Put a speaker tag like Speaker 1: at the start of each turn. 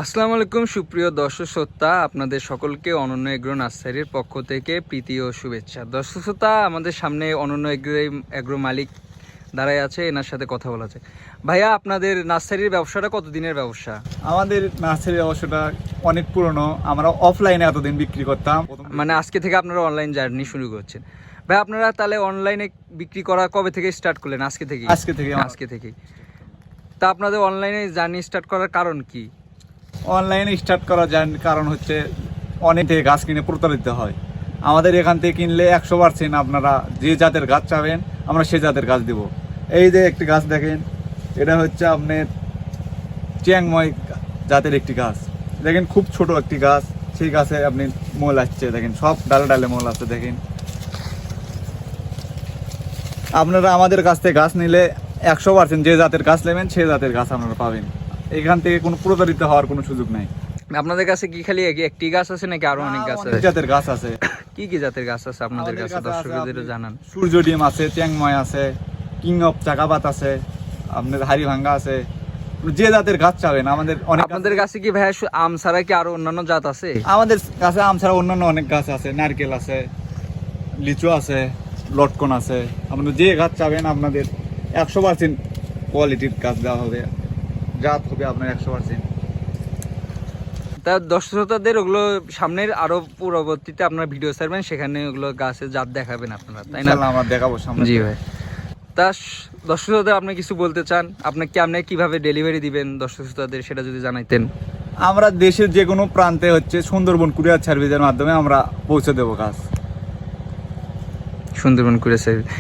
Speaker 1: আসসালামু আলাইকুম সুপ্রিয় দর্শক শ্রোতা, আপনাদের সকলকে অনন্য এগ্রো নার্সারির পক্ষ থেকে প্রীতি ও শুভেচ্ছা। দর্শক শ্রোতা, আমাদের সামনে অনন্য এগ্রো মালিক দাঁড়ায় আছে, এনার সাথে কথা বলা যায়। ভাইয়া, আপনাদের নার্সারির ব্যবসাটা কতদিনের ব্যবসা?
Speaker 2: আমাদের নার্সারি ব্যবসাটা অনেক পুরনো। আমরা অফলাইনে এতদিন বিক্রি করতাম,
Speaker 1: মানে আজকে থেকে আপনারা অনলাইন জার্নি শুরু করছেন। ভাই, আপনারা তাহলে অনলাইনে বিক্রি করা কবে থেকে স্টার্ট করলেন? আজকে থেকে? আজকে থেকেই। তা আপনাদের অনলাইনে জার্নি স্টার্ট করার কারণ কি?
Speaker 2: অনলাইনে স্টার্ট করার কারণ হচ্ছে অনেক থেকে গাছ কিনে প্রতারিত হয়। আমাদের এখান থেকে কিনলে 100% আপনারা যে জাতের গাছ চাবেন আমরা সে জাতের গাছ দেব। এই যে একটি গাছ দেখেন, এটা হচ্ছে আপনার চিয়াংময় জাতের একটি গাছ। দেখেন খুব ছোট একটি গাছ, সেই গাছে আপনি মোল আসছে, দেখেন সব ডালে ডালে মোল আছে। দেখেন আপনারা আমাদের কাছ থেকে গাছ নিলে 100% যে জাতের গাছ নেবেন সেই জাতের গাছ আপনারা পাবেন। এখান থেকে কোনো প্রতারিত হওয়ার কোনো সুযোগ নাই।
Speaker 1: আপনাদের কাছে কি খালি একটি গাছ আছে নাকি আরো অনেক গাছ আছে?
Speaker 2: জাতের গাছ আছে।
Speaker 1: কি কি জাতের গাছ আছে আপনাদের কাছে, দর্শকদের জানান।
Speaker 2: সূর্য ডিম আছে, চ্যাংময় আছে, কিং অফ চাকাবাত আছে, আপনার হাড়িভাঙ্গা আছে। যে জাতের গাছ চাবেন আমাদের অনেক।
Speaker 1: আপনাদের কাছে কি ভাই আম ছাড়া কি আরো অন্যান্য জাত আছে?
Speaker 2: আমাদের কাছে আম ছাড়া অন্যান্য অনেক গাছ আছে, নারকেল আছে, লিচু আছে, লটকন আছে। আপনাদের যে গাছ চাবেন আপনাদের 100% কোয়ালিটির গাছ দেওয়া হবে, জাত হবে আপনার 100%।
Speaker 1: তা দর্শকদের ওগুলো সামনের আরো পরবর্তীতে আপনার ভিডিও ছাড়বেন, সেখানে ওগুলো গাছের জাত দেখাবেন আপনারা, তাই না?
Speaker 2: আমরা দেখাবো সামনে।
Speaker 1: জি ভাই। তা দর্শকদের আপনি কিছু বলতে চান? আপনি কিভাবে ডেলিভারি দিবেন দর্শকদের, সেটা যদি জানাইতেন।
Speaker 2: আমরা দেশের যে কোনো প্রান্তে হচ্ছে সুন্দরবন কুরিয়ার সার্ভিসের মাধ্যমে আমরা পৌঁছে দেবো গাছ।
Speaker 1: Sundarban courier service.